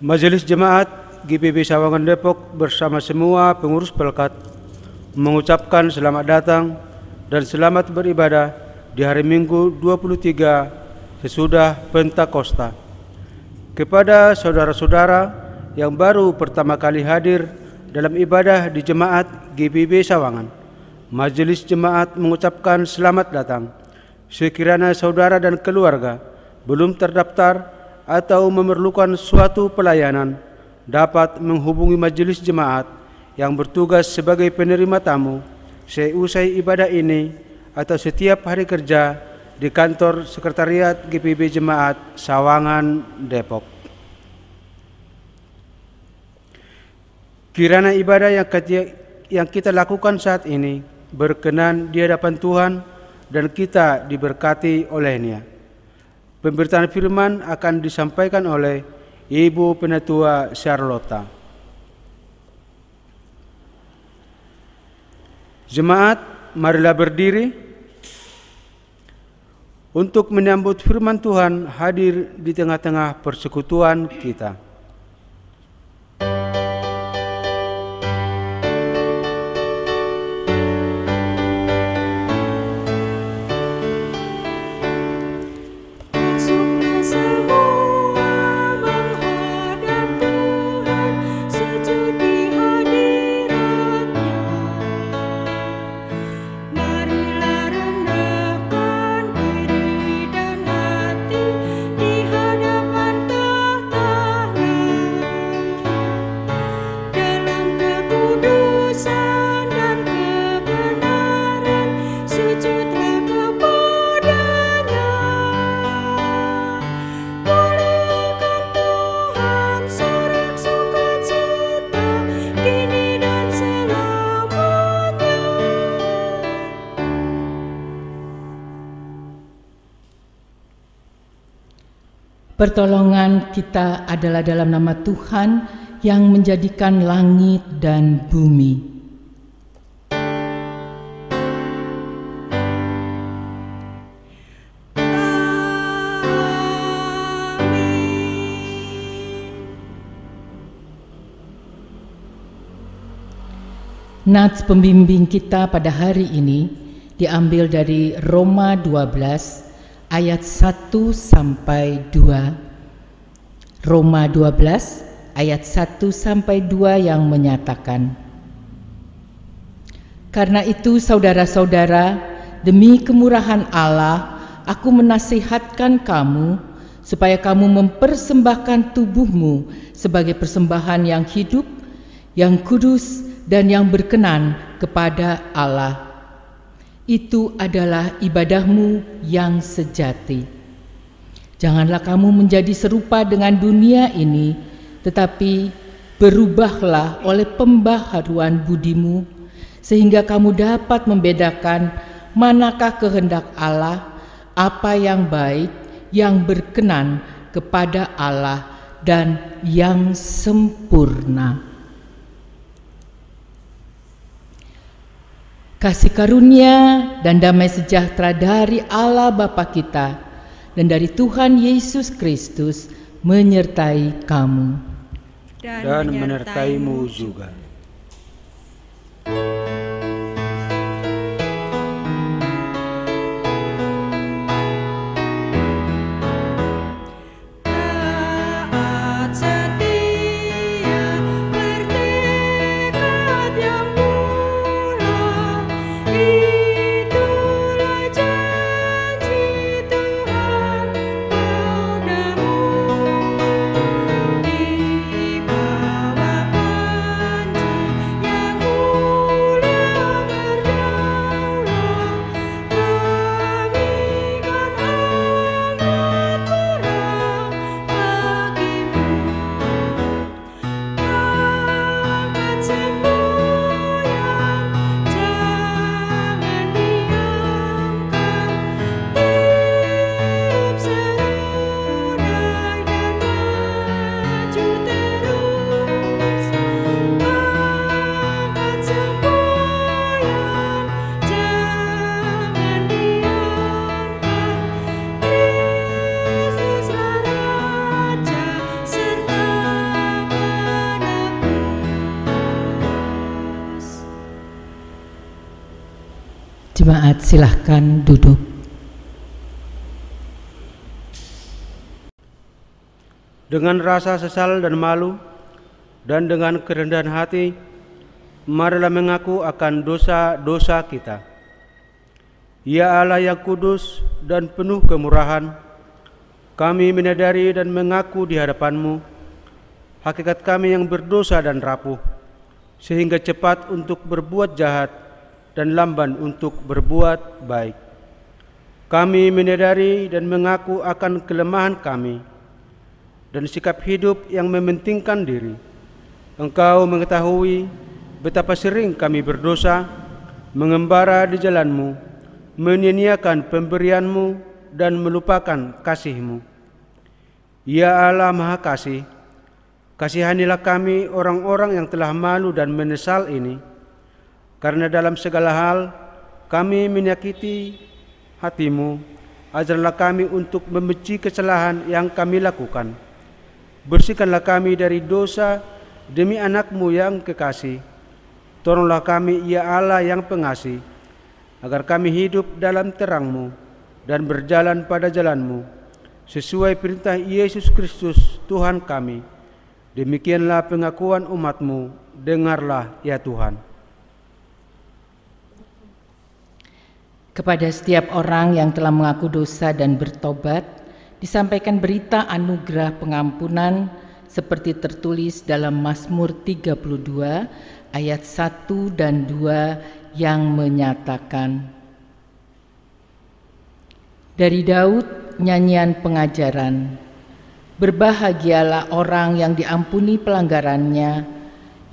Majelis Jemaat GPB Sawangan Depok bersama semua pengurus Pelkat mengucapkan selamat datang dan selamat beribadah di hari Minggu 23 sesudah Pentakosta. Kepada saudara-saudara yang baru pertama kali hadir dalam ibadah di Jemaat GPB Sawangan, Majelis Jemaat mengucapkan selamat datang. Sekiranya saudara dan keluarga belum terdaftar atau memerlukan suatu pelayanan, dapat menghubungi Majelis Jemaat yang bertugas sebagai penerima tamu seusai ibadah ini atau setiap hari kerja di kantor Sekretariat GPB Jemaat Sawangan Depok. Kiranya ibadah yang kita lakukan saat ini berkenan di hadapan Tuhan dan kita diberkati oleh-Nya. Pemberitaan firman akan disampaikan oleh Ibu Penatua Charlotta. Jemaat, marilah berdiri untuk menyambut firman Tuhan hadir di tengah-tengah persekutuan kita. Pertolongan kita adalah dalam nama Tuhan yang menjadikan langit dan bumi. Nats pembimbing kita pada hari ini diambil dari Roma 12 ayat 1 sampai 2. Roma 12 ayat 1 sampai 2 yang menyatakan, "Karena itu saudara-saudara, demi kemurahan Allah, aku menasihatkan kamu supaya kamu mempersembahkan tubuhmu sebagai persembahan yang hidup, yang kudus dan yang berkenan kepada Allah. Itu adalah ibadahmu yang sejati. Janganlah kamu menjadi serupa dengan dunia ini, tetapi berubahlah oleh pembaharuan budimu, sehingga kamu dapat membedakan manakah kehendak Allah, apa yang baik, yang berkenan kepada Allah, dan yang sempurna." Kasih karunia dan damai sejahtera dari Allah Bapa kita dan dari Tuhan Yesus Kristus menyertai kamu. Dan menyertaimu juga. Di bawah Jemaat silahkan duduk. Dengan rasa sesal dan malu dan dengan kerendahan hati, marilah mengaku akan dosa-dosa kita. Ya Allah yang kudus dan penuh kemurahan, kami menyadari dan mengaku di hadapan-Mu hakikat kami yang berdosa dan rapuh, sehingga cepat untuk berbuat jahat dan lamban untuk berbuat baik. Kami menyadari dan mengaku akan kelemahan kami dan sikap hidup yang mementingkan diri. Engkau mengetahui betapa sering kami berdosa, mengembara di jalan-Mu, menyia-nyiakan pemberian-Mu dan melupakan kasih-Mu. Ya Allah Maha Kasih, kasihanilah kami orang-orang yang telah malu dan menyesal ini, karena dalam segala hal kami menyakiti hati-Mu. Ajarlah kami untuk membenci kesalahan yang kami lakukan. Bersihkanlah kami dari dosa demi anak-Mu yang kekasih. Tolonglah kami ya Allah yang pengasih, agar kami hidup dalam terang-Mu dan berjalan pada jalan-Mu, sesuai perintah Yesus Kristus Tuhan kami. Demikianlah pengakuan umat-Mu, dengarlah ya Tuhan. Kepada setiap orang yang telah mengaku dosa dan bertobat, disampaikan berita anugerah pengampunan seperti tertulis dalam Mazmur 32 ayat 1 dan 2 yang menyatakan, dari Daud nyanyian pengajaran, berbahagialah orang yang diampuni pelanggarannya,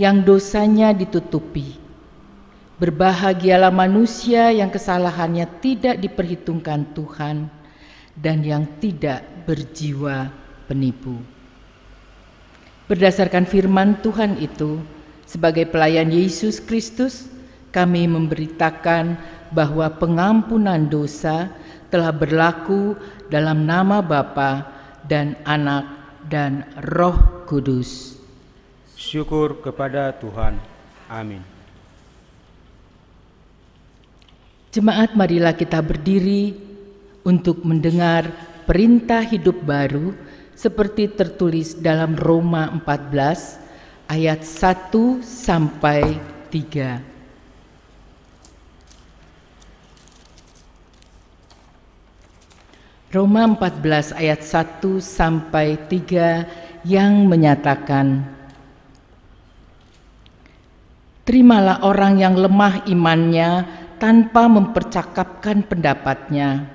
yang dosanya ditutupi. Berbahagialah manusia yang kesalahannya tidak diperhitungkan Tuhan dan yang tidak berjiwa penipu. Berdasarkan firman Tuhan itu, sebagai pelayan Yesus Kristus, kami memberitakan bahwa pengampunan dosa telah berlaku dalam nama Bapa dan Anak dan Roh Kudus. Syukur kepada Tuhan. Amin. Jemaat, marilah kita berdiri untuk mendengar perintah hidup baru seperti tertulis dalam Roma 14 ayat 1 sampai 3. Roma 14 ayat 1 sampai 3 yang menyatakan, terimalah orang yang lemah imannya tanpa mempercakapkan pendapatnya,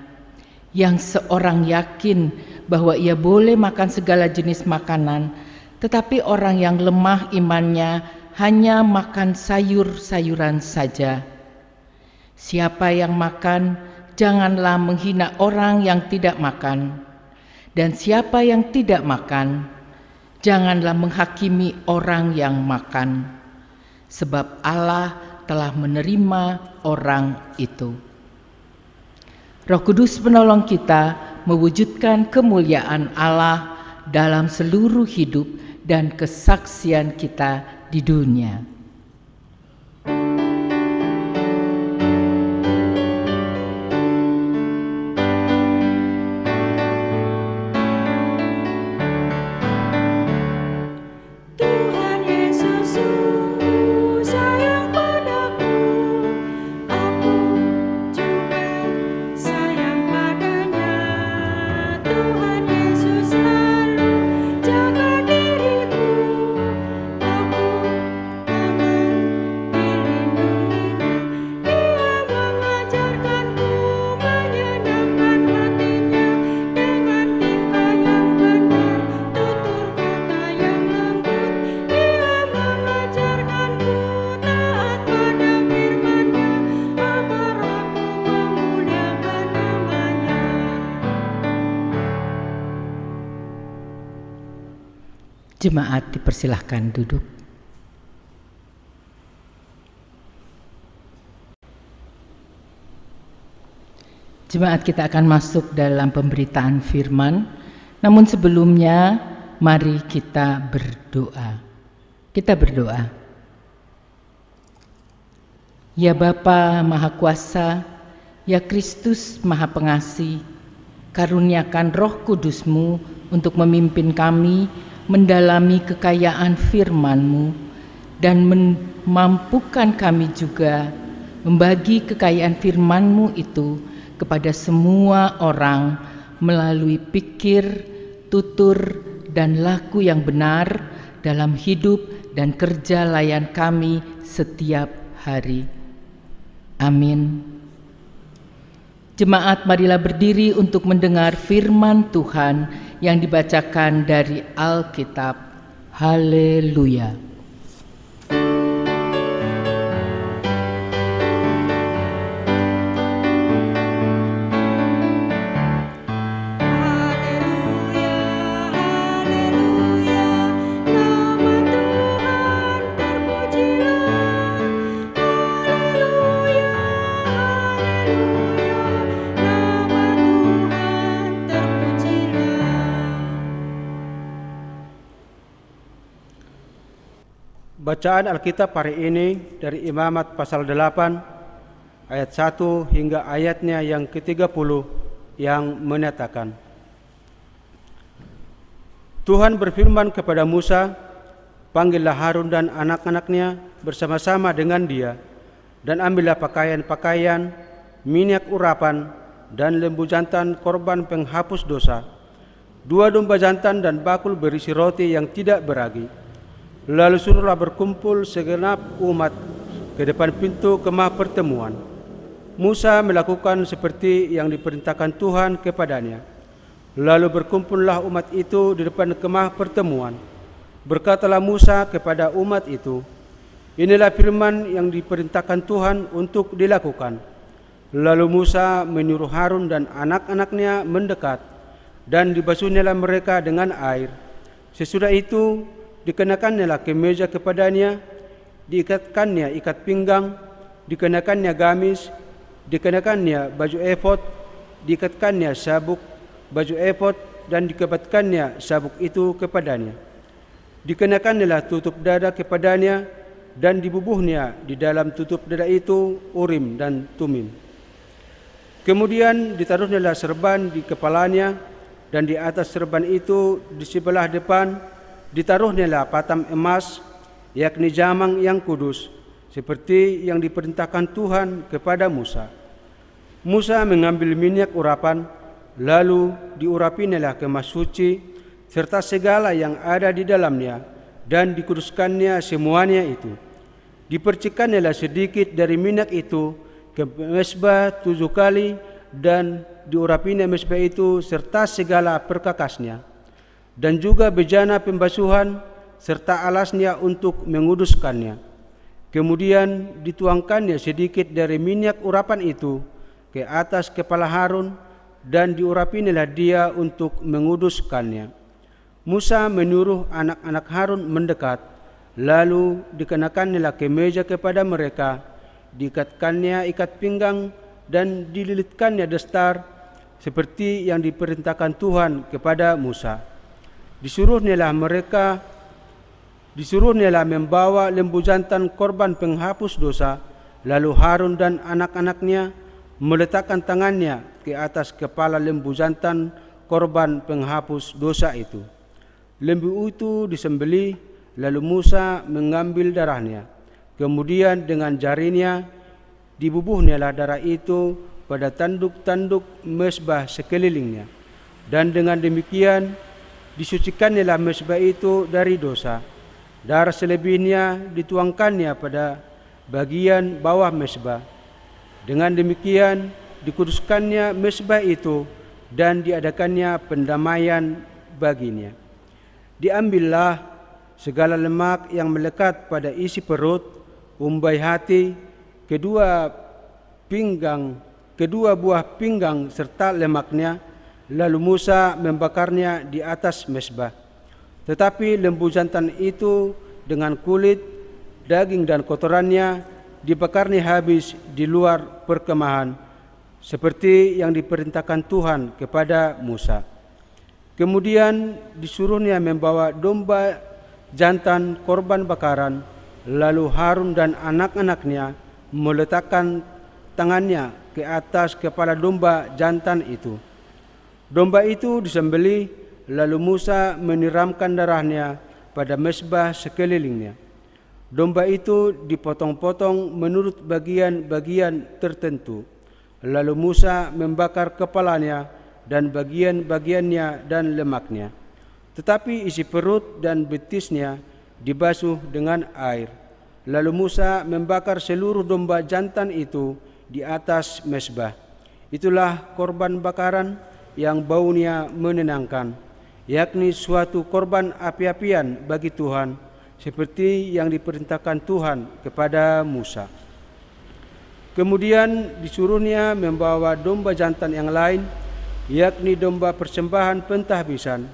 yang seorang yakin bahwa ia boleh makan segala jenis makanan, tetapi orang yang lemah imannya hanya makan sayur-sayuran saja. Siapa yang makan, janganlah menghina orang yang tidak makan, dan siapa yang tidak makan, janganlah menghakimi orang yang makan, sebab Allah telah menerima orang itu. Roh Kudus penolong kita mewujudkan kemuliaan Allah dalam seluruh hidup dan kesaksian kita di dunia. Jemaat dipersilahkan duduk. Jemaat, kita akan masuk dalam pemberitaan firman. Namun sebelumnya, mari kita berdoa. Kita berdoa. Ya Bapa Maha Kuasa, Ya Kristus Maha Pengasih, karuniakan Roh Kudus-Mu untuk memimpin kami mendalami kekayaan firman-Mu dan memampukan kami juga membagi kekayaan firman-Mu itu kepada semua orang melalui pikir, tutur, dan laku yang benar dalam hidup dan kerja layan kami setiap hari. Amin. Jemaat, marilah berdiri untuk mendengar firman Tuhan yang dibacakan dari Alkitab. Haleluya. Bacaan Alkitab hari ini dari Imamat pasal 8 ayat 1 hingga ayatnya yang ke-30 yang menyatakan, Tuhan berfirman kepada Musa, panggillah Harun dan anak-anaknya bersama-sama dengan dia, dan ambillah pakaian-pakaian, minyak urapan, dan lembu jantan korban penghapus dosa, 2 domba jantan dan bakul berisi roti yang tidak beragi. Lalu suruhlah berkumpul segenap umat ke depan pintu kemah pertemuan. Musa melakukan seperti yang diperintahkan Tuhan kepadanya. Lalu berkumpullah umat itu di depan kemah pertemuan. Berkatalah Musa kepada umat itu, inilah firman yang diperintahkan Tuhan untuk dilakukan. Lalu Musa menyuruh Harun dan anak-anaknya mendekat, dan dibasuhnyalah mereka dengan air. Sesudah itu dikenakannya kemeja kepadanya, diikatkannya ikat pinggang, dikenakannya gamis, dikenakannya baju efod, diikatkannya sabuk baju efod, dan dikebatkannya sabuk itu kepadanya. Dikenakannya tutup dada kepadanya, dan dibubuhnya di dalam tutup dada itu Urim dan Tumim. Kemudian ditaruhnya serban di kepalanya, dan di atas serban itu di sebelah depan ditaruhnya patam emas, yakni jamang yang kudus, seperti yang diperintahkan Tuhan kepada Musa. Musa mengambil minyak urapan, lalu diurapinya kemah suci, serta segala yang ada di dalamnya, dan dikuduskannya semuanya itu. Dipercikannya sedikit dari minyak itu ke mezbah 7 kali, dan diurapinya mezbah itu serta segala perkakasnya, dan juga bejana pembasuhan serta alasnya untuk menguduskannya. Kemudian dituangkannya sedikit dari minyak urapan itu ke atas kepala Harun, dan diurapinya dia untuk menguduskannya. Musa menyuruh anak-anak Harun mendekat, lalu dikenakannya kemeja kepada mereka, diikatkannya ikat pinggang, dan dililitkannya destar, seperti yang diperintahkan Tuhan kepada Musa. Disuruhnyalah membawa lembu jantan korban penghapus dosa. Lalu Harun dan anak-anaknya meletakkan tangannya ke atas kepala lembu jantan korban penghapus dosa itu. Lembu itu disembelih, lalu Musa mengambil darahnya. Kemudian dengan jarinya dibubuhnyalah darah itu pada tanduk-tanduk mezbah sekelilingnya. Dan dengan demikian disucikannya mezbah itu dari dosa. Darah selebihnya dituangkannya pada bagian bawah mezbah. Dengan demikian dikuduskannya mezbah itu, dan diadakannya pendamaian baginya. Diambillah segala lemak yang melekat pada isi perut, umbai hati, kedua buah pinggang serta lemaknya. Lalu Musa membakarnya di atas mezbah. Tetapi lembu jantan itu dengan kulit, daging dan kotorannya dibakarnya habis di luar perkemahan, seperti yang diperintahkan Tuhan kepada Musa. Kemudian disuruhnya membawa domba jantan korban bakaran. Lalu Harun dan anak-anaknya meletakkan tangannya ke atas kepala domba jantan itu. Domba itu disembelih, lalu Musa menyiramkan darahnya pada mezbah sekelilingnya. Domba itu dipotong-potong menurut bagian-bagian tertentu. Lalu Musa membakar kepalanya dan bagian-bagiannya dan lemaknya. Tetapi isi perut dan betisnya dibasuh dengan air. Lalu Musa membakar seluruh domba jantan itu di atas mezbah. Itulah korban bakaran yang baunya menenangkan, yakni suatu korban api-apian bagi Tuhan, seperti yang diperintahkan Tuhan kepada Musa. Kemudian disuruhnya membawa domba jantan yang lain, yakni domba persembahan pentahbisan.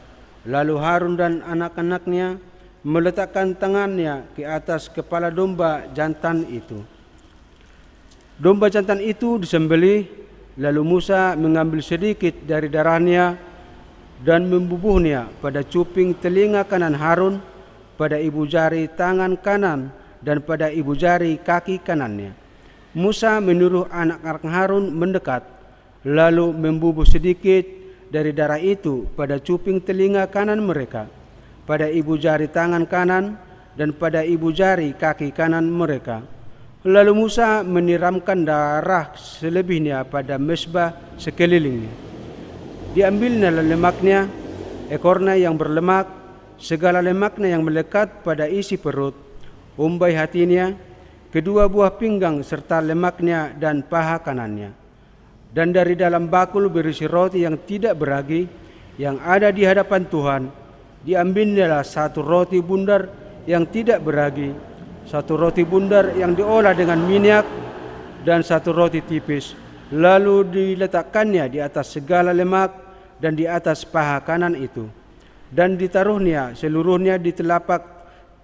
Lalu Harun dan anak-anaknya meletakkan tangannya ke atas kepala domba jantan itu. Domba jantan itu disembelih, lalu Musa mengambil sedikit dari darahnya dan membubuhnya pada cuping telinga kanan Harun, pada ibu jari tangan kanan, dan pada ibu jari kaki kanannya. Musa menyuruh anak-anak Harun mendekat, lalu membubuh sedikit dari darah itu pada cuping telinga kanan mereka, pada ibu jari tangan kanan, dan pada ibu jari kaki kanan mereka. Lalu Musa menyiramkan darah selebihnya pada mezbah sekelilingnya. Diambilnya lemaknya, ekornya yang berlemak, segala lemaknya yang melekat pada isi perut, umbai hatinya, kedua buah pinggang serta lemaknya dan paha kanannya. Dan dari dalam bakul berisi roti yang tidak beragi yang ada di hadapan Tuhan, diambilnya satu roti bundar yang tidak beragi, satu roti bundar yang diolah dengan minyak, dan satu roti tipis. Lalu diletakkannya di atas segala lemak dan di atas paha kanan itu. Dan ditaruhnya seluruhnya di telapak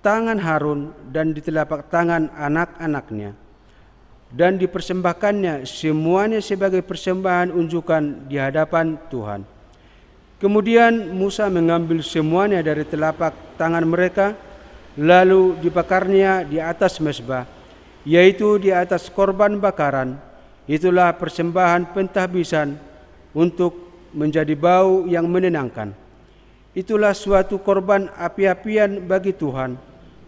tangan Harun dan di telapak tangan anak-anaknya. Dan dipersembahkannya semuanya sebagai persembahan unjukan di hadapan Tuhan. Kemudian Musa mengambil semuanya dari telapak tangan mereka, lalu dibakarnya di atas mezbah, yaitu di atas korban bakaran. Itulah persembahan pentahbisan untuk menjadi bau yang menenangkan. Itulah suatu korban api-apian bagi Tuhan.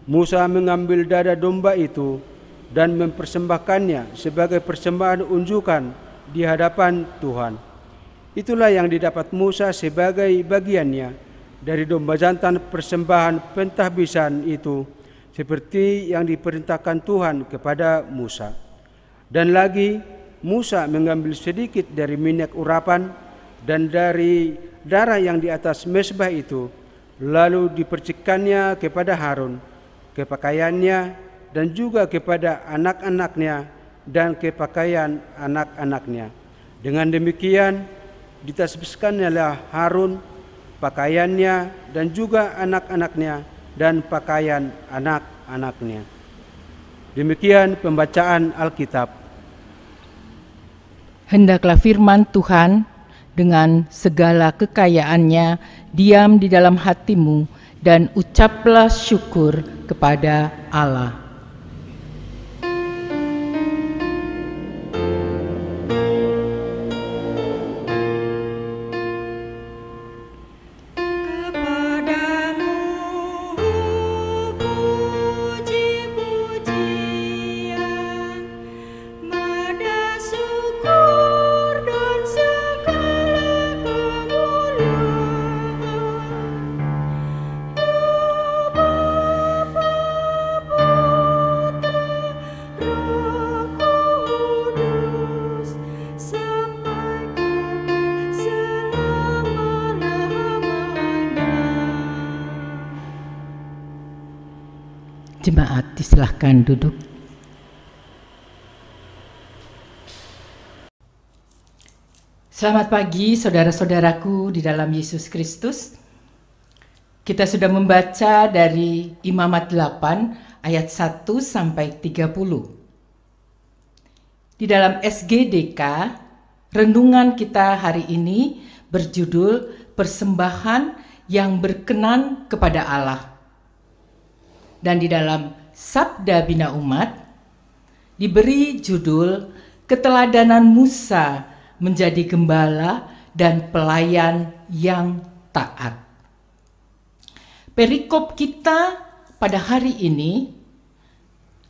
Musa mengambil dada domba itu dan mempersembahkannya sebagai persembahan unjukan di hadapan Tuhan. Itulah yang didapat Musa sebagai bagiannya dari domba jantan persembahan pentahbisan itu, seperti yang diperintahkan Tuhan kepada Musa. Dan lagi Musa mengambil sedikit dari minyak urapan dan dari darah yang di atas mezbah itu, lalu dipercikkannya kepada Harun, ke pakaiannya, dan juga kepada anak-anaknya dan ke pakaian anak-anaknya. Dengan demikian ditasbihkannya Harun, pakaiannya, dan juga anak-anaknya dan pakaian anak-anaknya. Demikian pembacaan Alkitab. Hendaklah firman Tuhan dengan segala kekayaannya diam di dalam hatimu, dan ucaplah syukur kepada Allah. Jemaat disilahkan duduk. Selamat pagi saudara-saudaraku di dalam Yesus Kristus. Kita sudah membaca dari Imamat 8 ayat 1 sampai 30. Di dalam SGDK, renungan kita hari ini berjudul Persembahan yang berkenan kepada Allah. Dan di dalam Sabda Bina Umat diberi judul keteladanan Musa menjadi gembala dan pelayan yang taat. Perikop kita pada hari ini,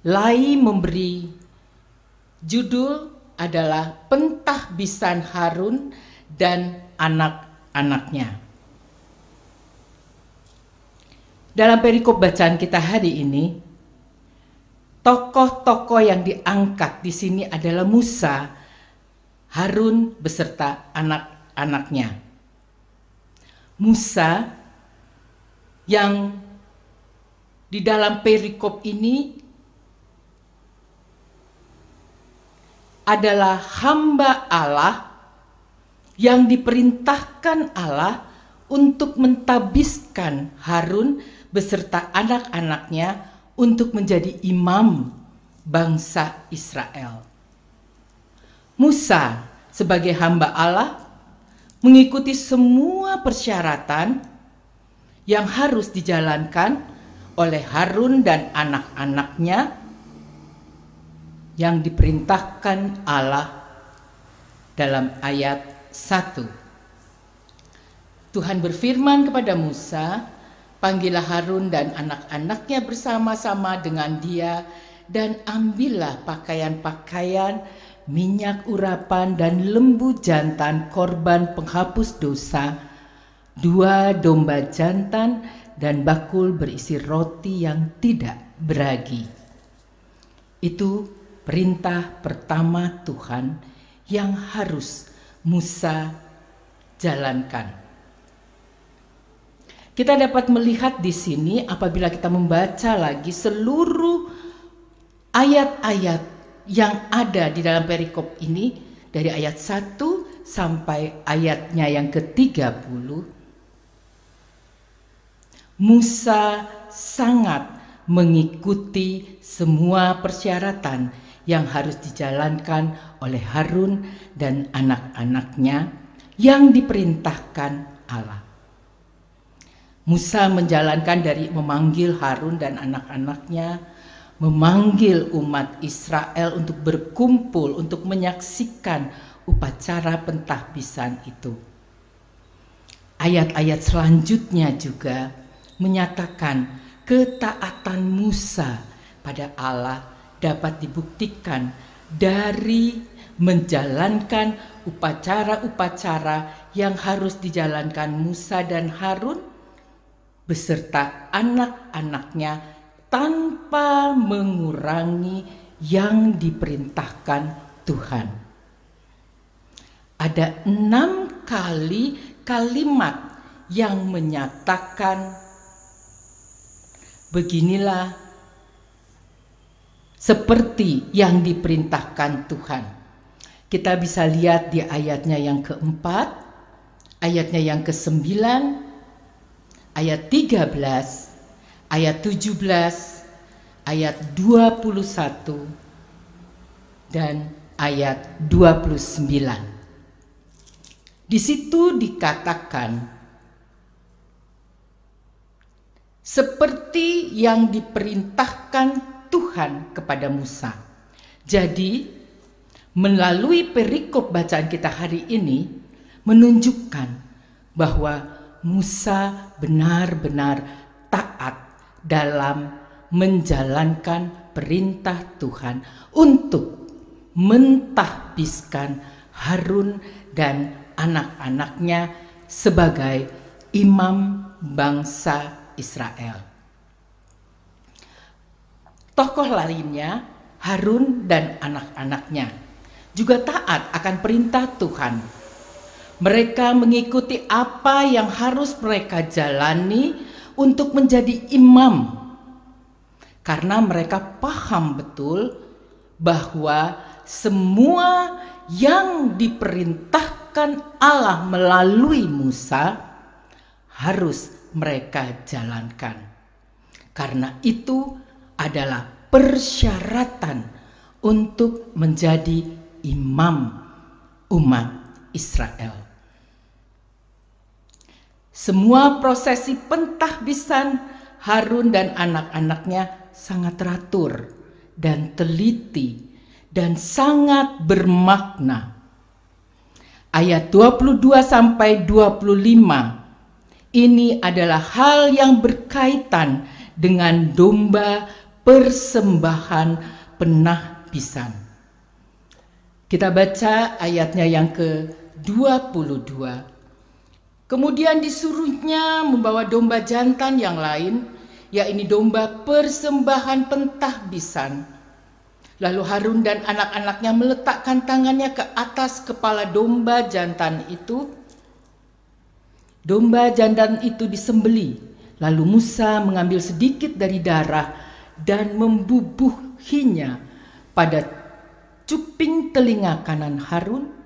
Lai memberi judul adalah pentahbisan Harun dan anak-anaknya. Dalam perikop bacaan kita hari ini, tokoh-tokoh yang diangkat di sini adalah Musa, Harun beserta anak-anaknya. Musa yang di dalam perikop ini adalah hamba Allah yang diperintahkan Allah untuk mentahbiskan Harun beserta anak-anaknya untuk menjadi imam bangsa Israel. Musa sebagai hamba Allah mengikuti semua persyaratan yang harus dijalankan oleh Harun dan anak-anaknya yang diperintahkan Allah dalam ayat 1. Tuhan berfirman kepada Musa, "Panggillah Harun dan anak-anaknya bersama-sama dengan dia, dan ambillah pakaian-pakaian, minyak urapan dan lembu jantan korban penghapus dosa, 2 domba jantan dan bakul berisi roti yang tidak beragi." Itu perintah pertama Tuhan yang harus Musa jalankan. Kita dapat melihat di sini apabila kita membaca lagi seluruh ayat-ayat yang ada di dalam perikop ini dari ayat 1 sampai ayatnya yang ke-30. Musa sangat mengikuti semua persyaratan yang harus dijalankan oleh Harun dan anak-anaknya yang diperintahkan Allah. Musa menjalankan dari memanggil Harun dan anak-anaknya, memanggil umat Israel untuk berkumpul untuk menyaksikan upacara pentahbisan itu. Ayat-ayat selanjutnya juga menyatakan ketaatan Musa pada Allah dapat dibuktikan dari menjalankan upacara-upacara yang harus dijalankan Musa dan Harun beserta anak-anaknya tanpa mengurangi yang diperintahkan Tuhan. Ada 6 kali kalimat yang menyatakan beginilah seperti yang diperintahkan Tuhan. Kita bisa lihat di ayatnya yang keempat, ayatnya yang ke-9, ayat 13, ayat 17, ayat 21, dan ayat 29. Di situ dikatakan seperti yang diperintahkan Tuhan kepada Musa. Jadi melalui perikop bacaan kita hari ini menunjukkan bahwa Musa benar-benar taat dalam menjalankan perintah Tuhan untuk mentahbiskan Harun dan anak-anaknya sebagai imam bangsa Israel. Tokoh lainnya, Harun dan anak-anaknya, juga taat akan perintah Tuhan. Mereka mengikuti apa yang harus mereka jalani untuk menjadi imam. Karena mereka paham betul bahwa semua yang diperintahkan Allah melalui Musa harus mereka jalankan. Karena itu adalah persyaratan untuk menjadi imam umat Israel. Semua prosesi pentahbisan Harun dan anak-anaknya sangat teratur dan teliti dan sangat bermakna. Ayat 22 sampai 25 ini adalah hal yang berkaitan dengan domba persembahan penahbisan. Kita baca ayatnya yang ke-22. Kemudian disuruhnya membawa domba jantan yang lain, yaitu domba persembahan pentahbisan. Lalu Harun dan anak-anaknya meletakkan tangannya ke atas kepala domba jantan itu. Domba jantan itu disembelih, lalu Musa mengambil sedikit dari darah dan membubuhinya pada cuping telinga kanan Harun,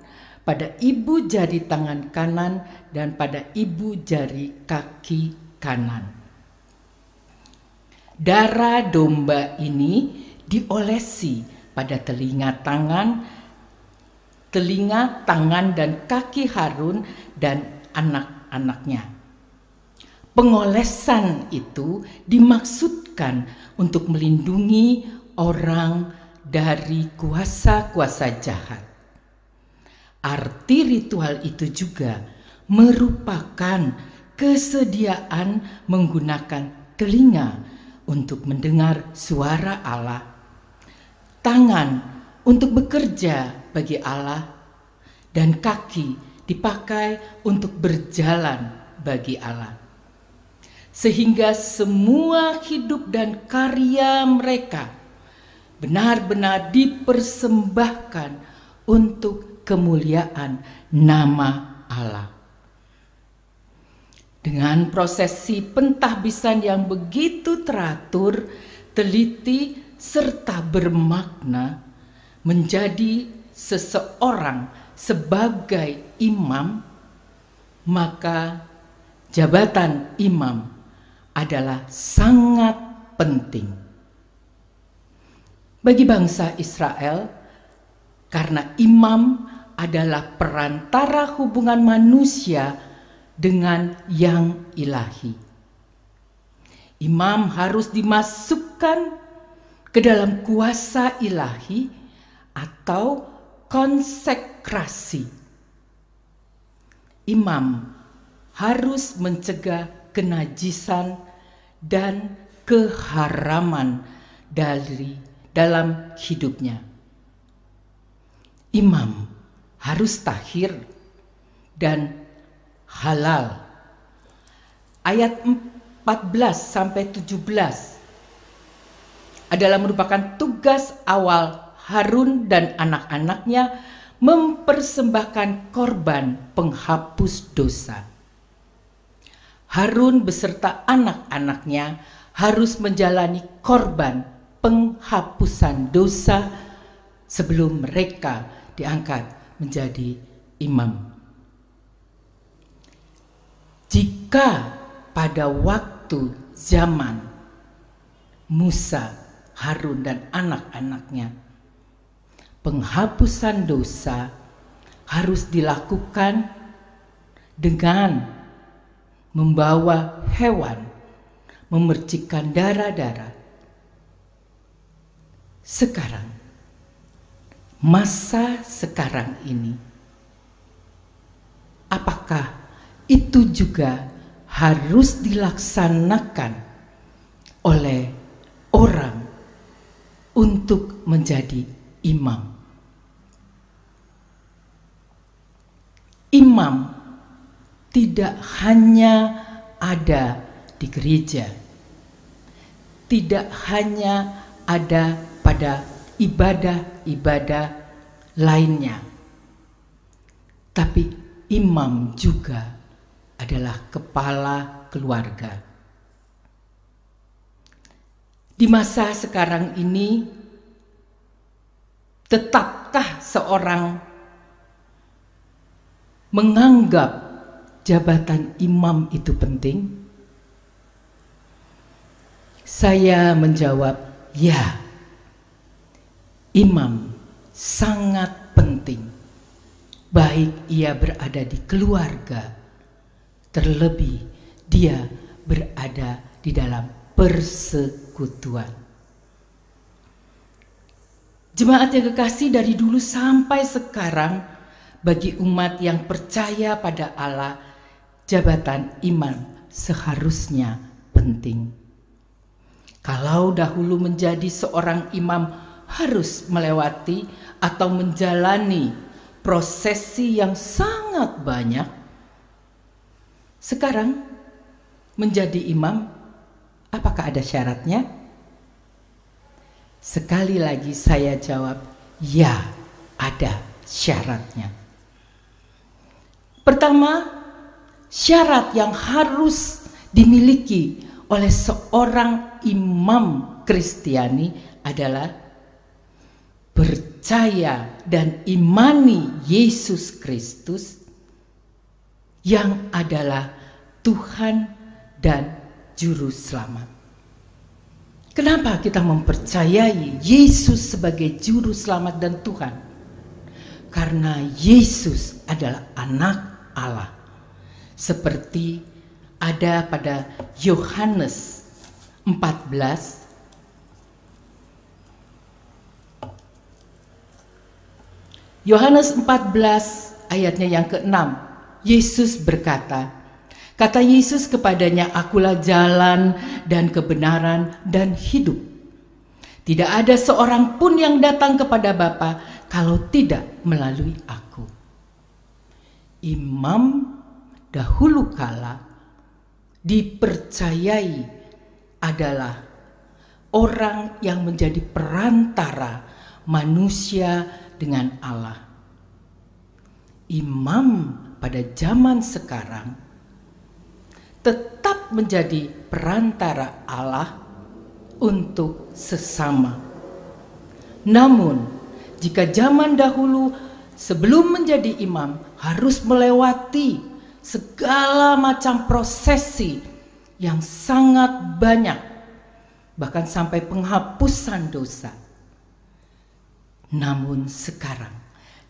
pada ibu jari tangan kanan, dan pada ibu jari kaki kanan. Darah domba ini diolesi pada telinga, tangan dan kaki Harun dan anak-anaknya. Pengolesan itu dimaksudkan untuk melindungi orang dari kuasa-kuasa jahat. Arti ritual itu juga merupakan kesediaan menggunakan telinga untuk mendengar suara Allah, tangan untuk bekerja bagi Allah, dan kaki dipakai untuk berjalan bagi Allah. Sehingga semua hidup dan karya mereka benar-benar dipersembahkan untuk kemuliaan nama Allah. Dengan prosesi pentahbisan yang begitu teratur, teliti, serta bermakna, menjadi seseorang sebagai imam, maka jabatan imam adalah sangat penting bagi bangsa Israel, karena imam adalah perantara hubungan manusia dengan yang ilahi. Imam harus dimasukkan ke dalam kuasa ilahi atau konsekrasi. Imam harus mencegah kenajisan dan keharaman dalam hidupnya. Imam harus tahir dan halal. Ayat 14 sampai 17 adalah merupakan tugas awal Harun dan anak-anaknya mempersembahkan korban penghapus dosa. Harun beserta anak-anaknya harus menjalani korban penghapusan dosa sebelum mereka diangkat menjadi imam. Jika pada waktu zaman Musa, Harun dan anak-anaknya penghapusan dosa harus dilakukan dengan membawa hewan, memercikkan darah-darah. Sekarang, masa sekarang ini, apakah itu juga harus dilaksanakan oleh orang untuk menjadi imam? Imam tidak hanya ada di gereja, tidak hanya ada pada ibadah-ibadah lainnya, tapi imam juga adalah kepala keluarga. Di masa sekarang ini, tetapkah seorang menganggap jabatan imam itu penting? Saya menjawab, ya. Imam sangat penting, baik ia berada di keluarga, terlebih dia berada di dalam persekutuan. Jemaat yang kekasih, dari dulu sampai sekarang, bagi umat yang percaya pada Allah, jabatan imam seharusnya penting. Kalau dahulu menjadi seorang imam harus melewati atau menjalani prosesi yang sangat banyak, sekarang menjadi imam, apakah ada syaratnya? Sekali lagi saya jawab, ya, ada syaratnya. Pertama, syarat yang harus dimiliki oleh seorang imam Kristiani adalah percaya dan imani Yesus Kristus yang adalah Tuhan dan Juru Selamat. Kenapa kita mempercayai Yesus sebagai Juru Selamat dan Tuhan? Karena Yesus adalah anak Allah. Seperti ada pada Yohanes 14 ayatnya yang ke-6, Yesus berkata, kata Yesus kepadanya, akulah jalan dan kebenaran dan hidup. Tidak ada seorang pun yang datang kepada Bapa kalau tidak melalui aku. Imam dahulu kala dipercayai adalah orang yang menjadi perantara manusia dengan Allah. Imam pada zaman sekarang tetap menjadi perantara Allah untuk sesama. Namun, jika zaman dahulu sebelum menjadi imam harus melewati segala macam prosesi yang sangat banyak, bahkan sampai penghapusan dosa. Namun sekarang,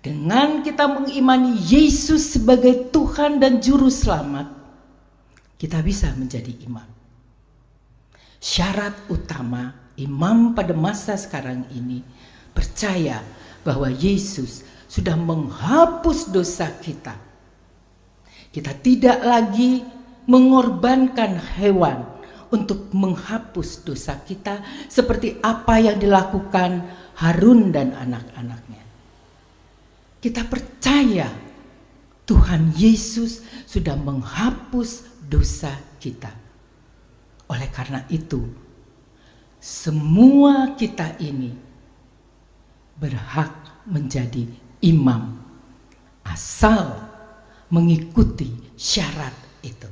dengan kita mengimani Yesus sebagai Tuhan dan Juru Selamat, kita bisa menjadi imam. Syarat utama imam pada masa sekarang ini percaya bahwa Yesus sudah menghapus dosa kita. Kita tidak lagi mengorbankan hewan untuk menghapus dosa kita seperti apa yang dilakukan Harun dan anak-anaknya. Kita percaya Tuhan Yesus sudah menghapus dosa kita. Oleh karena itu, semua kita ini berhak menjadi imam asal mengikuti syarat itu.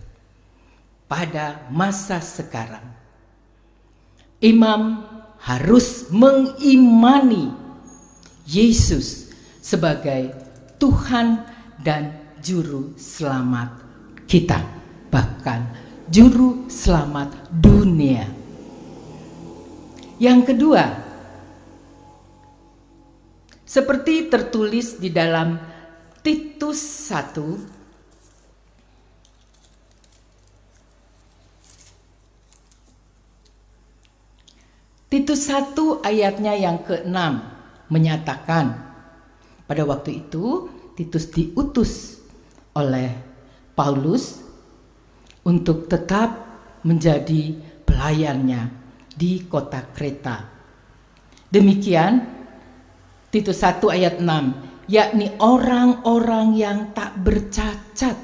Pada masa sekarang, imam harus mengimani Yesus sebagai Tuhan dan Juru Selamat kita, bahkan Juru Selamat dunia. Yang kedua, seperti tertulis di dalam Titus 1 ayatnya yang ke-6 menyatakan, pada waktu itu Titus diutus oleh Paulus untuk tetap menjadi pelayannya di kota Kreta. Demikian Titus 1 ayat 6, yakni orang-orang yang tak bercacat.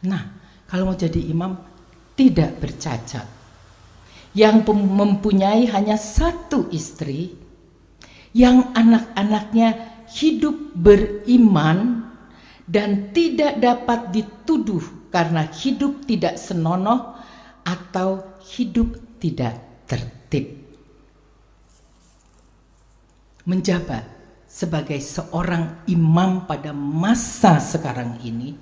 Nah, kalau mau jadi imam tidak bercacat, yang mempunyai hanya satu istri, yang anak-anaknya hidup beriman dan tidak dapat dituduh karena hidup tidak senonoh atau hidup tidak tertib. Menjabat sebagai seorang imam pada masa sekarang ini,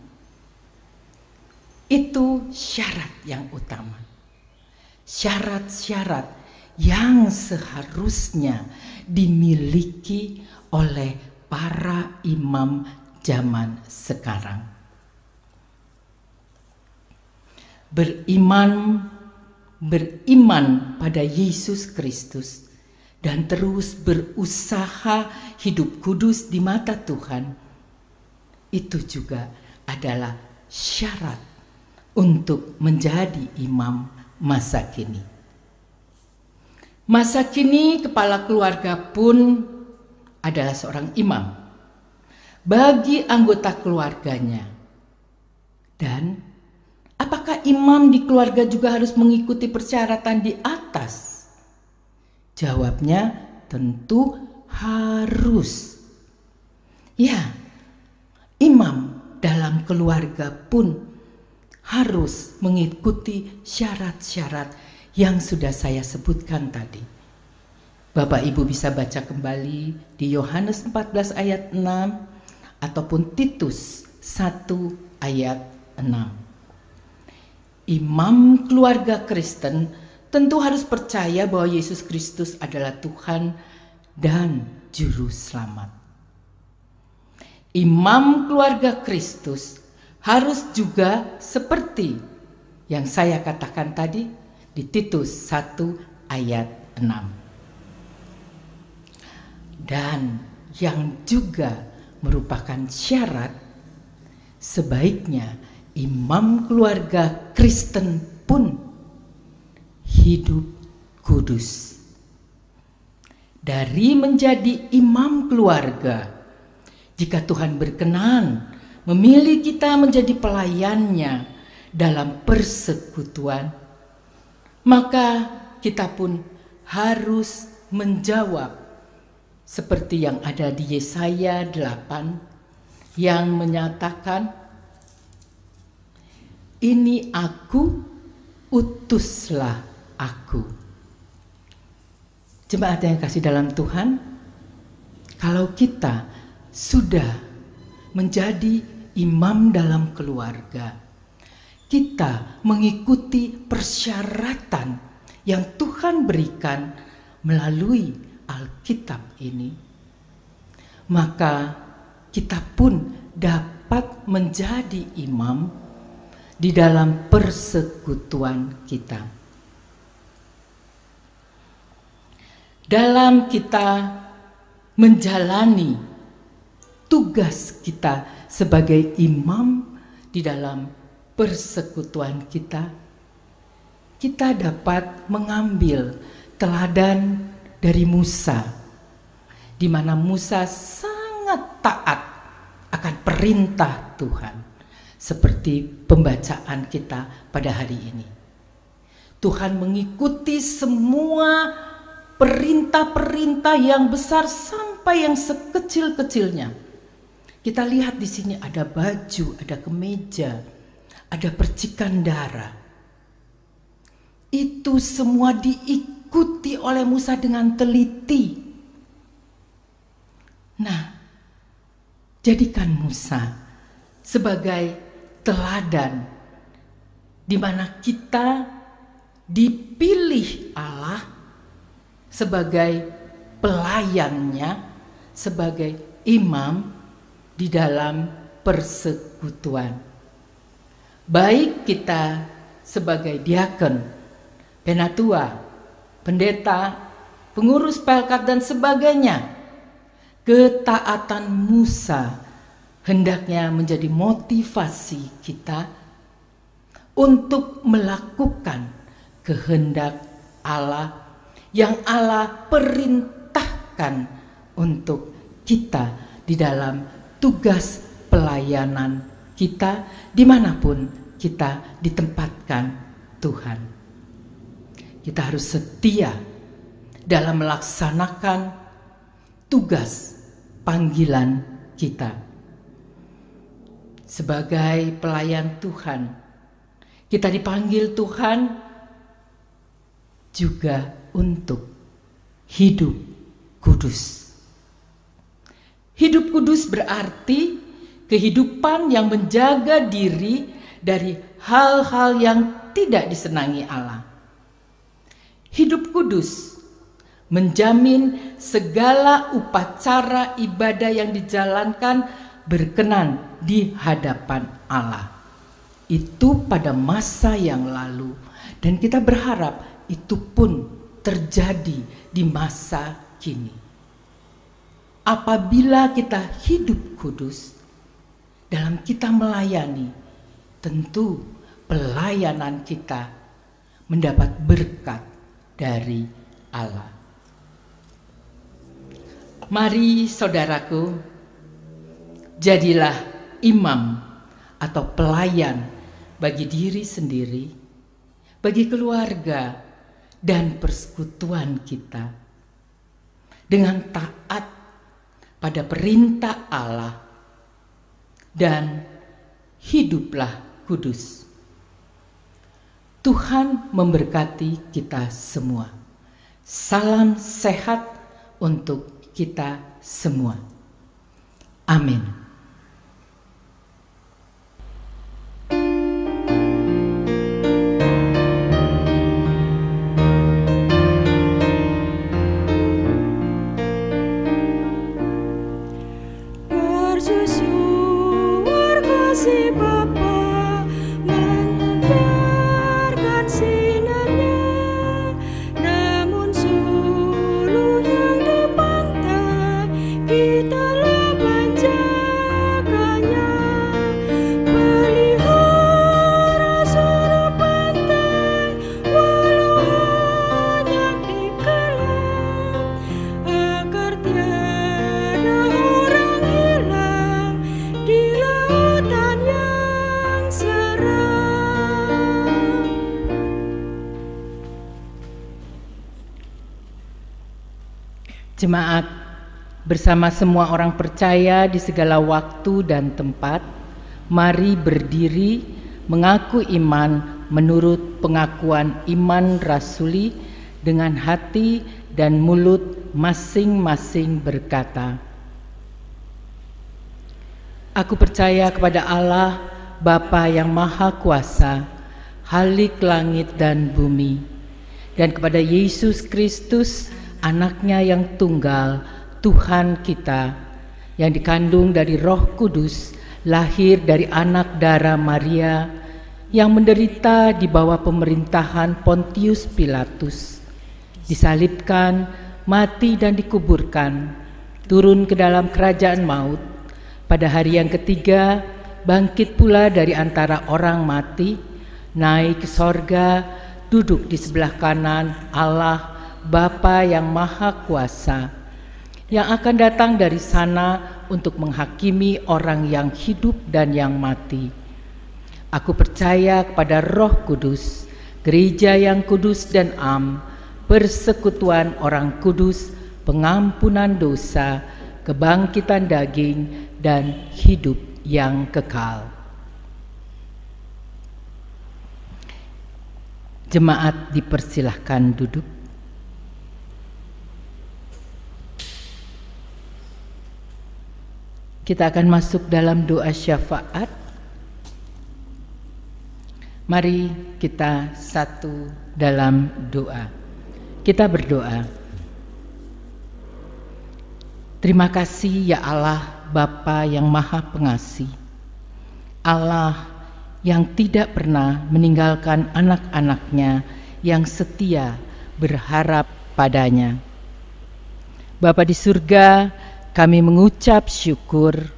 itu syarat yang utama. Syarat-syarat yang seharusnya dimiliki oleh para imam zaman sekarang. Beriman pada Yesus Kristus dan terus berusaha hidup kudus di mata Tuhan, itu juga adalah syarat untuk menjadi imam masa kini. Masa kini kepala keluarga pun adalah seorang imam bagi anggota keluarganya. Dan apakah imam di keluarga juga harus mengikuti persyaratan di atas? Jawabnya tentu harus. Ya, imam dalam keluarga pun harus mengikuti syarat-syarat yang sudah saya sebutkan tadi. Bapak Ibu bisa baca kembali di Yohanes 14 ayat 6 ataupun Titus 1 ayat 6. Imam keluarga Kristen tentu harus percaya bahwa Yesus Kristus adalah Tuhan dan Juru Selamat. Imam keluarga Kristus harus juga seperti yang saya katakan tadi di Titus 1 ayat 6. Dan yang juga merupakan syarat, sebaiknya imam keluarga Kristen pun hidup kudus. Dari menjadi imam keluarga, jika Tuhan berkenan memilih kita menjadi pelayannya dalam persekutuan, maka kita pun harus menjawab seperti yang ada di Yesaya 8 yang menyatakan, "Ini aku, utuslah aku." Jemaat yang kasih dalam Tuhan, kalau kita sudah menjadi imam dalam keluarga, kita mengikuti persyaratan yang Tuhan berikan melalui Alkitab ini, maka kita pun dapat menjadi imam di dalam persekutuan kita. Dalam kita menjalani tugas kita sebagai imam di dalam persekutuan kita, kita dapat mengambil teladan dari Musa, di mana Musa sangat taat akan perintah Tuhan, seperti pembacaan kita pada hari ini. Tuhan mengikuti semua perintah-perintah yang besar sampai yang sekecil-kecilnya. Kita lihat di sini ada baju, ada kemeja, ada percikan darah. Itu semua diikuti oleh Musa dengan teliti. Nah, jadikan Musa sebagai teladan di mana kita dipilih Allah sebagai pelayannya, sebagai imam di dalam persekutuan. Baik kita sebagai diakon, penatua, pendeta, pengurus pelkat dan sebagainya, ketaatan Musa hendaknya menjadi motivasi kita untuk melakukan kehendak Allah yang Allah perintahkan untuk kita di dalam tugas pelayanan kita dimanapun kita ditempatkan Tuhan. Kita harus setia dalam melaksanakan tugas panggilan kita. Sebagai pelayan Tuhan, kita dipanggil Tuhan juga untuk hidup kudus. Hidup kudus berarti kehidupan yang menjaga diri dari hal-hal yang tidak disenangi Allah. Hidup kudus menjamin segala upacara ibadah yang dijalankan berkenan di hadapan Allah. Itu pada masa yang lalu, dan kita berharap itu pun terjadi di masa kini. Apabila kita hidup kudus dalam kita melayani, tentu pelayanan kita mendapat berkat dari Allah. Mari saudaraku, jadilah imam atau pelayan bagi diri sendiri, bagi keluarga dan persekutuan kita, dengan taat pada perintah Allah dan hiduplah kudus. Tuhan memberkati kita semua. Salam sehat untuk kita semua. Amin. Bersusuar kasih Bapa mengantarkan sinarnya, namun suluh yang di pantai kitalah banjakannya. Pelihara sudut pantai walau hanya dikelam, agar tiada orang hilang di lautan yang seram. Jemaat, bersama semua orang percaya di segala waktu dan tempat, mari berdiri mengaku iman menurut pengakuan iman rasuli dengan hati dan mulut masing-masing berkata, Aku percaya kepada Allah, Bapa yang Maha Kuasa, Khalik langit dan bumi, dan kepada Yesus Kristus, Anaknya yang tunggal, Tuhan kita, yang dikandung dari Roh Kudus, lahir dari anak darah Maria, yang menderita di bawah pemerintahan Pontius Pilatus, disalibkan, mati dan dikuburkan, turun ke dalam kerajaan maut, pada hari yang ketiga bangkit pula dari antara orang mati, naik ke sorga, duduk di sebelah kanan Allah Bapa yang Maha Kuasa, yang akan datang dari sana untuk menghakimi orang yang hidup dan yang mati. Aku percaya kepada Roh Kudus, gereja yang kudus dan am, persekutuan orang kudus, pengampunan dosa, kebangkitan daging, dan hidup yang kekal. Jemaat dipersilahkan duduk. Kita akan masuk dalam doa syafaat. Mari kita satu dalam doa. Kita berdoa. Terima kasih ya Allah, Bapa yang Maha Pengasih, Allah yang tidak pernah meninggalkan anak-anaknya yang setia berharap padanya. Bapa di surga, kami mengucap syukur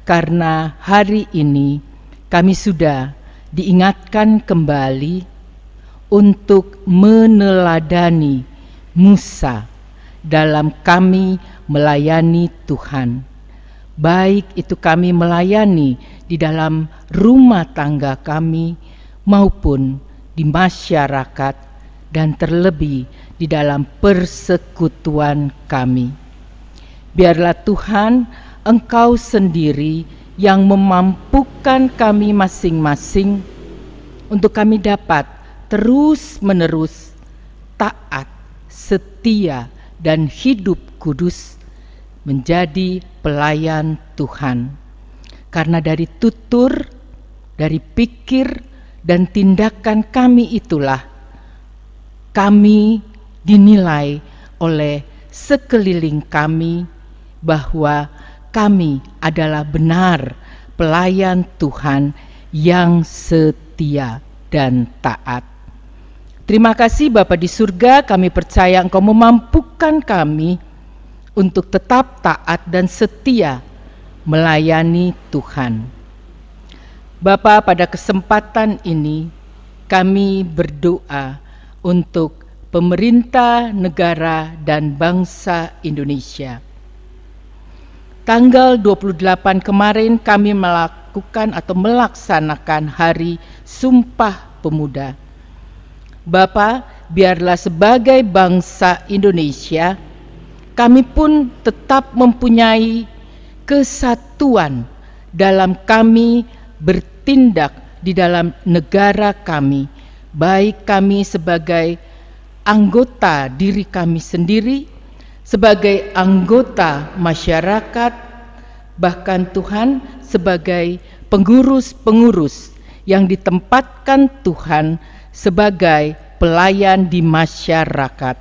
karena hari ini kami sudah diingatkan kembali untuk meneladani Musa dalam kami melayani Tuhan. Baik itu kami melayani di dalam rumah tangga kami maupun di masyarakat dan terlebih di dalam persekutuan kami. Biarlah Tuhan, Engkau sendiri yang memampukan kami masing-masing untuk kami dapat terus-menerus taat, setia, dan hidup kudus menjadi pelayan Tuhan. Karena dari tutur, dari pikir, dan tindakan kami itulah kami dinilai oleh sekeliling kami bahwa kami adalah benar pelayan Tuhan yang setia dan taat. Terima kasih Bapa di surga, kami percaya Engkau memampukan kami untuk tetap taat dan setia melayani Tuhan. Bapa, pada kesempatan ini kami berdoa untuk pemerintah, negara, dan bangsa Indonesia. Tanggal 28 kemarin kami melaksanakan Hari Sumpah Pemuda. Bapa, biarlah sebagai bangsa Indonesia, kami pun tetap mempunyai kesatuan dalam kami bertindak di dalam negara kami, baik kami sebagai anggota diri kami sendiri, sebagai anggota masyarakat, bahkan Tuhan sebagai pengurus-pengurus yang ditempatkan Tuhan sebagai pelayan di masyarakat.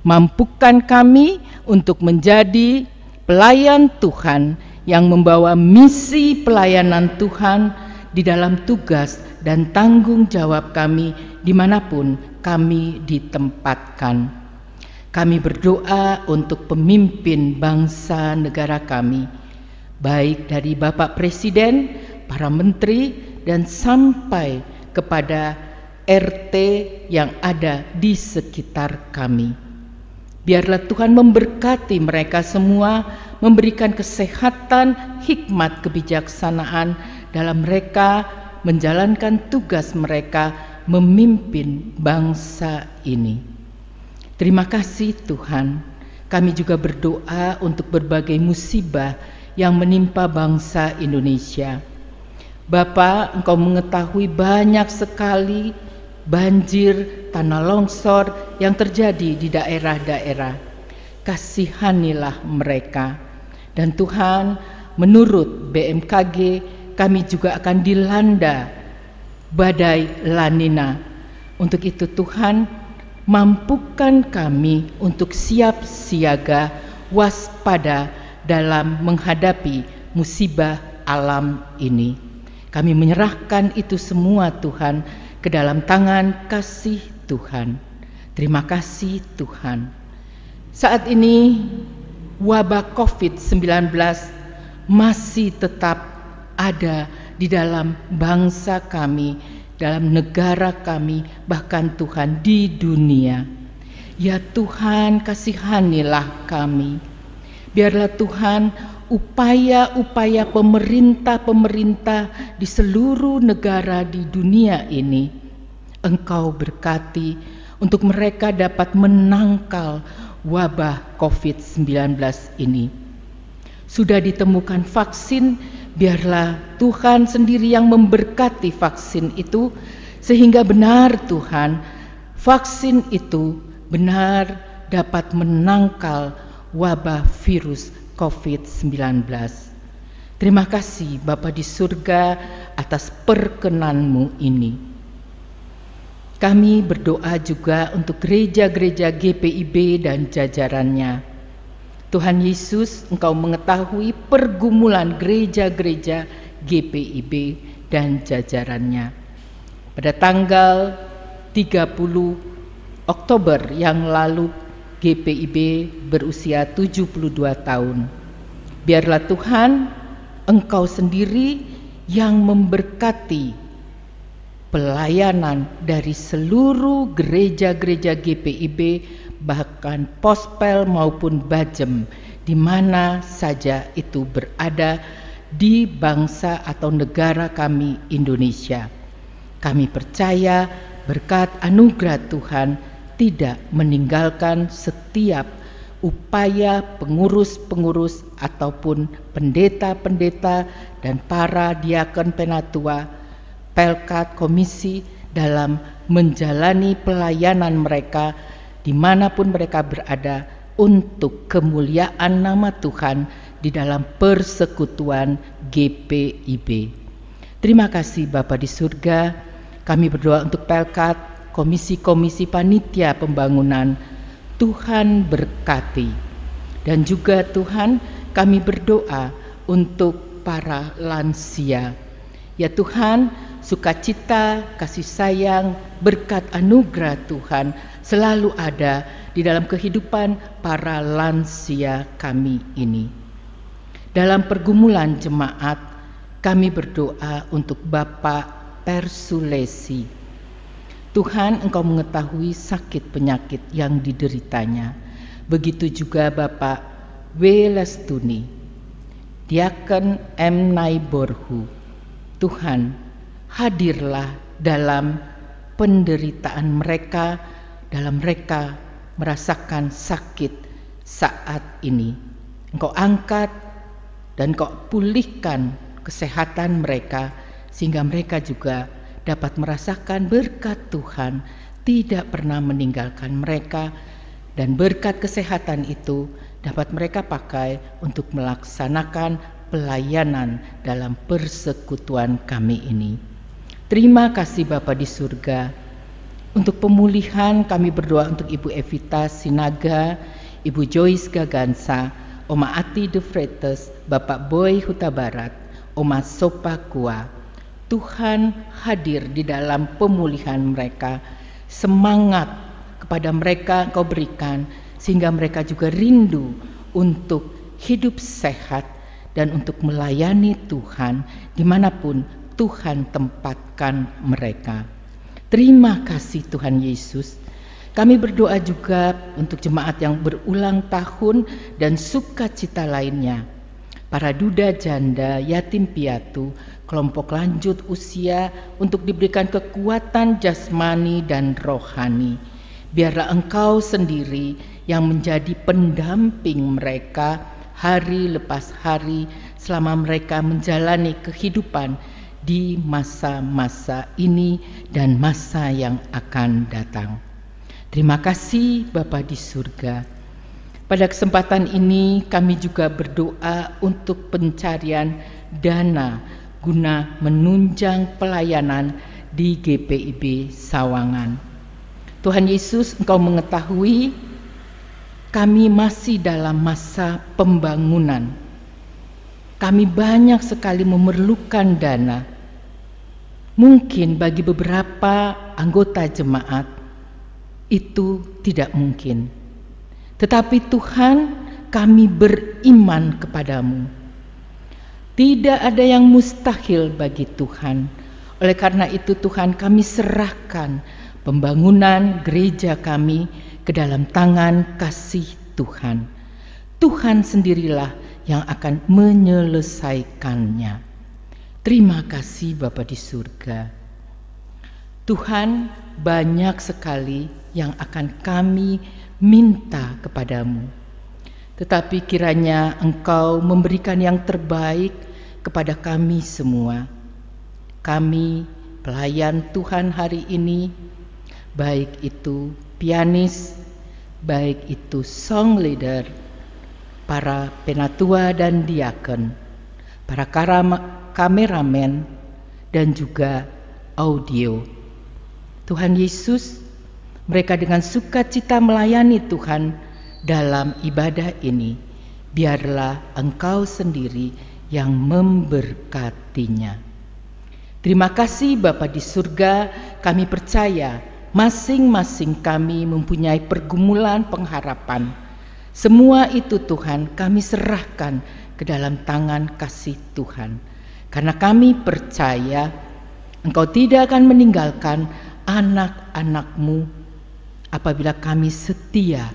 Mampukan kami untuk menjadi pelayan Tuhan yang membawa misi pelayanan Tuhan di dalam tugas dan tanggung jawab kami dimanapun kami ditempatkan. Kami berdoa untuk pemimpin bangsa negara kami, baik dari Bapak Presiden, para menteri, dan sampai kepada RT yang ada di sekitar kami. Biarlah Tuhan memberkati mereka semua, memberikan kesehatan, hikmat, kebijaksanaan dalam mereka menjalankan tugas mereka memimpin bangsa ini. Terima kasih Tuhan. Kami juga berdoa untuk berbagai musibah yang menimpa bangsa Indonesia. Bapa, Engkau mengetahui banyak sekali banjir, tanah longsor yang terjadi di daerah-daerah. Kasihanilah mereka. Dan Tuhan, menurut BMKG, kami juga akan dilanda badai La Nina. Untuk itu Tuhan, mampukan kami untuk siap siaga, waspada dalam menghadapi musibah alam ini. Kami menyerahkan itu semua Tuhan ke dalam tangan kasih Tuhan. Terima kasih Tuhan. Saat ini wabah COVID-19 masih tetap ada di dalam bangsa kami, dalam negara kami, bahkan Tuhan di dunia. Ya Tuhan, kasihanilah kami. Biarlah Tuhan upaya-upaya pemerintah di seluruh negara di dunia ini Engkau berkati untuk mereka dapat menangkal wabah COVID-19 ini. Sudah ditemukan vaksin, biarlah Tuhan sendiri yang memberkati vaksin itu, sehingga benar Tuhan, vaksin itu benar dapat menangkal wabah virus COVID-19. Terima kasih Bapa di surga atas perkenan-Mu ini. Kami berdoa juga untuk gereja-gereja GPIB dan jajarannya. Tuhan Yesus, Engkau mengetahui pergumulan gereja-gereja GPIB dan jajarannya. Pada tanggal 30 Oktober yang lalu, GPIB berusia 72 tahun. Biarlah Tuhan, Engkau sendiri yang memberkati pelayanan dari seluruh gereja-gereja GPIB, bahkan Pospel maupun Bajem, di mana saja itu berada di bangsa atau negara kami Indonesia. Kami percaya berkat anugerah Tuhan tidak meninggalkan setiap upaya pengurus-pengurus ataupun pendeta-pendeta dan para diakon penatua, pelkat, komisi dalam menjalani pelayanan mereka dimanapun mereka berada untuk kemuliaan nama Tuhan di dalam persekutuan GPIB. Terima kasih Bapa di surga. Kami berdoa untuk pelkat, komisi-komisi panitia pembangunan. Tuhan berkati. Dan juga Tuhan, kami berdoa untuk para lansia. Ya Tuhan, sukacita, kasih sayang, berkat anugerah Tuhan selalu ada di dalam kehidupan para lansia kami ini. Dalam pergumulan jemaat, kami berdoa untuk Bapak Persulesi. Tuhan, Engkau mengetahui sakit penyakit yang dideritanya. Begitu juga Bapak W. Lestuni, Diaken M. Naiborhu. Tuhan, hadirlah dalam penderitaan mereka, dalam mereka merasakan sakit saat ini. Engkau angkat dan Engkau pulihkan kesehatan mereka, sehingga mereka juga dapat merasakan berkat Tuhan tidak pernah meninggalkan mereka, dan berkat kesehatan itu dapat mereka pakai untuk melaksanakan pelayanan dalam persekutuan kami ini. Terima kasih Bapa di surga. Untuk pemulihan kami berdoa untuk Ibu Evita Sinaga, Ibu Joyce Gagansa, Oma Ati De Freitas, Bapak Boy Huta Barat, Oma Sopa Kua. Tuhan hadir di dalam pemulihan mereka. Semangat kepada mereka Engkau berikan, sehingga mereka juga rindu untuk hidup sehat dan untuk melayani Tuhan dimanapun Tuhan tempatkan mereka. Terima kasih Tuhan Yesus. Kami berdoa juga untuk jemaat yang berulang tahun dan sukacita lainnya. Para duda janda, yatim piatu, kelompok lanjut usia, untuk diberikan kekuatan jasmani dan rohani. Biarlah Engkau sendiri yang menjadi pendamping mereka hari lepas hari selama mereka menjalani kehidupan di masa-masa ini dan masa yang akan datang. Terima kasih Bapa di surga. Pada kesempatan ini kami juga berdoa untuk pencarian dana guna menunjang pelayanan di GPIB Sawangan. Tuhan Yesus, Engkau mengetahui kami masih dalam masa pembangunan. Kami banyak sekali memerlukan dana. Mungkin bagi beberapa anggota jemaat itu tidak mungkin. Tetapi Tuhan, kami beriman kepadamu. Tidak ada yang mustahil bagi Tuhan. Oleh karena itu Tuhan, kami serahkan pembangunan gereja kami ke dalam tangan kasih Tuhan. Tuhan sendirilah yang akan menyelesaikannya. Terima kasih Bapa di surga. Tuhan, banyak sekali yang akan kami minta kepadamu. Tetapi kiranya Engkau memberikan yang terbaik kepada kami semua. Kami pelayan Tuhan hari ini, baik itu pianis, baik itu song leader, para penatua dan diaken, para kameramen, dan juga audio. Tuhan Yesus, mereka dengan sukacita melayani Tuhan dalam ibadah ini. Biarlah Engkau sendiri yang memberkatinya. Terima kasih Bapa di surga, kami percaya masing-masing kami mempunyai pergumulan pengharapan. Semua itu Tuhan kami serahkan ke dalam tangan kasih Tuhan. Karena kami percaya Engkau tidak akan meninggalkan anak-anak-Mu apabila kami setia,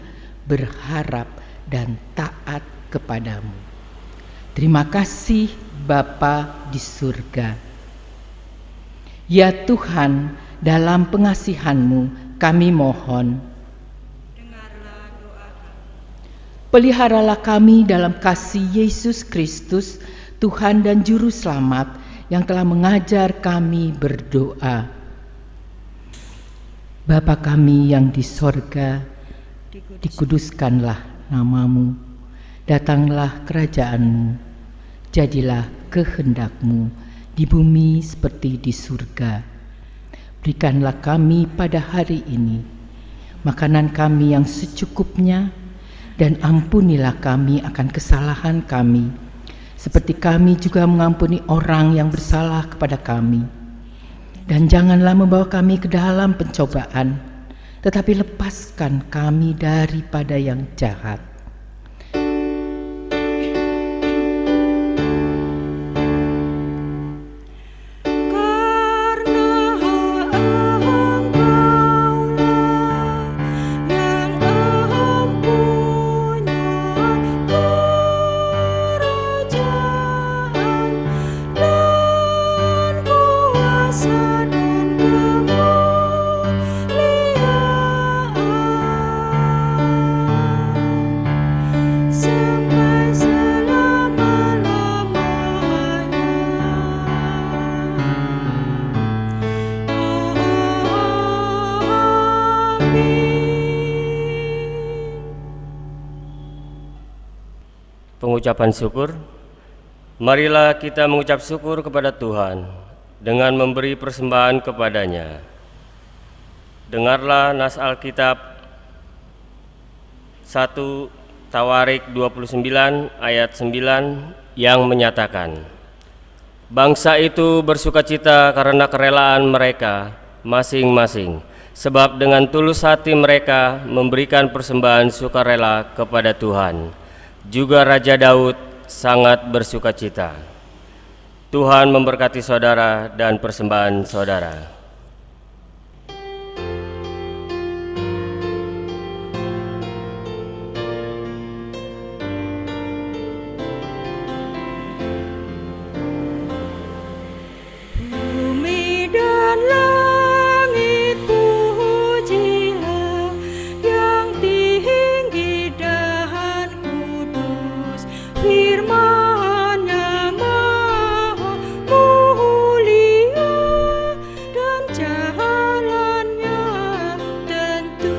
berharap, dan taat kepadamu. Terima kasih Bapa di surga. Ya Tuhan, dalam pengasihan-Mu kami mohon, Dengarlah doa kami. peliharalah kami dalam kasih Yesus Kristus, Tuhan dan Juru Selamat, yang telah mengajar kami berdoa. Bapa kami yang di sorga, dikuduskanlah nama-Mu, datanglah kerajaan-Mu, jadilah kehendak-Mu di bumi seperti di surga. Berikanlah kami pada hari ini makanan kami yang secukupnya, dan ampunilah kami akan kesalahan kami, seperti kami juga mengampuni orang yang bersalah kepada kami. Dan janganlah membawa kami ke dalam pencobaan, tetapi lepaskan kami daripada yang jahat. Pengucapan syukur. Marilah kita mengucap syukur kepada Tuhan dengan memberi persembahan kepadanya. Dengarlah nas Alkitab 1 Tawarik 29 ayat 9 yang menyatakan, bangsa itu bersukacita karena kerelaan mereka masing-masing, sebab dengan tulus hati mereka memberikan persembahan sukarela kepada Tuhan. Juga Raja Daud sangat bersukacita. Tuhan memberkati saudara dan persembahan saudara. Bumi dan langit pujilah yang tinggi dan kudus, firman-Nya maha mulia dan jalan-Nya tentu.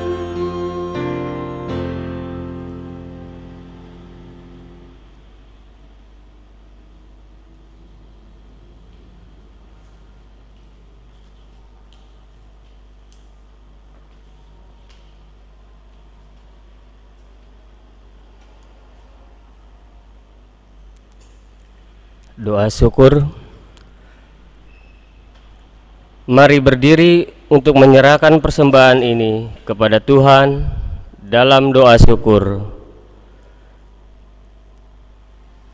Doa syukur. Mari berdiri untuk menyerahkan persembahan ini kepada Tuhan dalam doa syukur.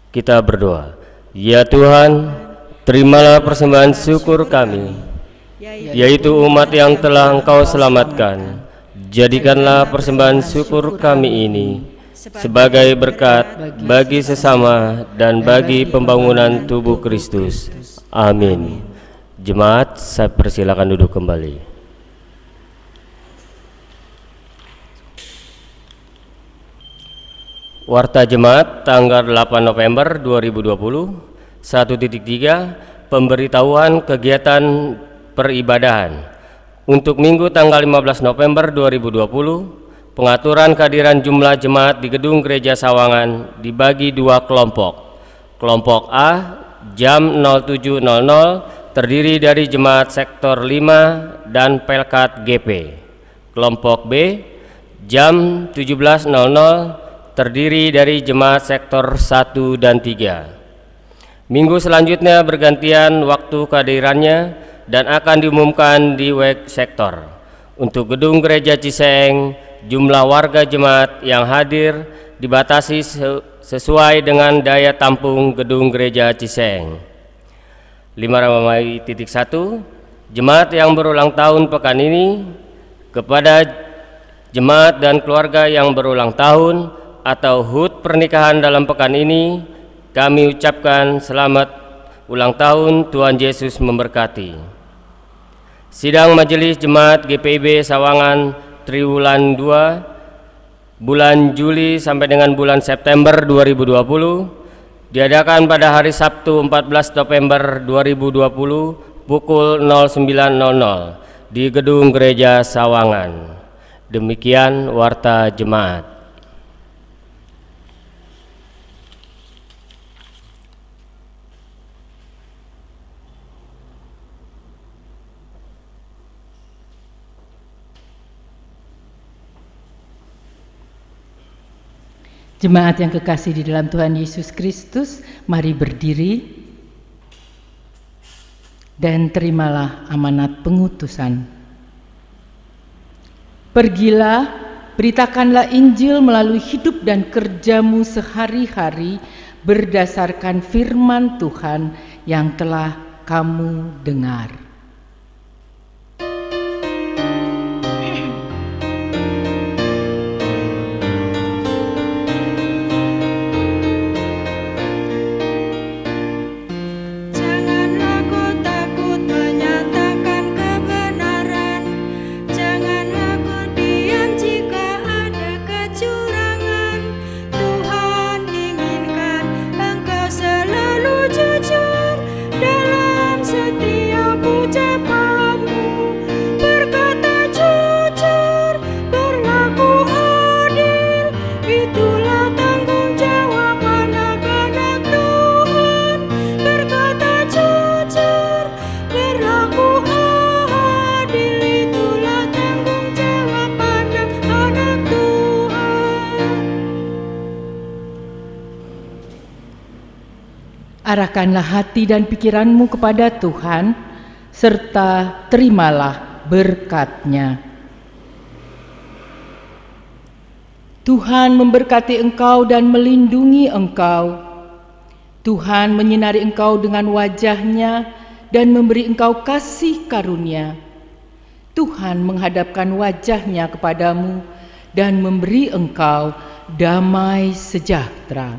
Kita berdoa. Ya Tuhan, terimalah persembahan syukur kami, yaitu umat yang telah Engkau selamatkan. Jadikanlah persembahan syukur kami ini sebagai berkat bagi sesama dan bagi pembangunan tubuh Kristus. Amin. Jemaat, saya persilakan duduk kembali. Warta Jemaat tanggal 8 November 2020, 1.3, pemberitahuan kegiatan peribadahan. Untuk Minggu tanggal 15 November 2020, pengaturan kehadiran jumlah jemaat di Gedung Gereja Sawangan dibagi dua kelompok. Kelompok A jam 07.00 terdiri dari jemaat sektor 5 dan Pelkat GP. Kelompok B jam 17.00 terdiri dari jemaat sektor 1 dan 3. Minggu selanjutnya bergantian waktu kehadirannya dan akan diumumkan di web sektor. Untuk Gedung Gereja Ciseeng, jumlah warga jemaat yang hadir dibatasi sesuai dengan daya tampung Gedung Gereja Ciseeng. 5.1 jemaat yang berulang tahun pekan ini. Kepada jemaat dan keluarga yang berulang tahun atau HUT pernikahan dalam pekan ini, kami ucapkan selamat ulang tahun, Tuhan Yesus memberkati. Sidang Majelis Jemaat GPIB Sawangan triwulan 2 bulan Juli sampai dengan bulan September 2020 diadakan pada hari Sabtu 14 November 2020 pukul 09.00 di Gedung Gereja Sawangan. Demikian warta jemaat. Jemaat yang kekasih di dalam Tuhan Yesus Kristus, mari berdiri dan terimalah amanat pengutusan. Pergilah, beritakanlah Injil melalui hidup dan kerjamu sehari-hari berdasarkan firman Tuhan yang telah kamu dengar. Janganlah kau takut menyatakan kebenaran. Janganlah kau diam jika ada kecurangan. Tuhan inginkan engkau selalu jujur dalam setiap ucapanmu. Berkata jujur, berlaku adil, itulah tanggung jawab anak-anak Tuhan. Berkata jujur, berlaku adil, itulah tanggung jawab anak-anak Tuhan. Arahkanlah hati dan pikiranmu kepada Tuhan, serta terimalah berkat-Nya. Tuhan memberkati engkau dan melindungi engkau. Tuhan menyinari engkau dengan wajah-Nya dan memberi engkau kasih karunia. Tuhan menghadapkan wajah-Nya kepadamu dan memberi engkau damai sejahtera.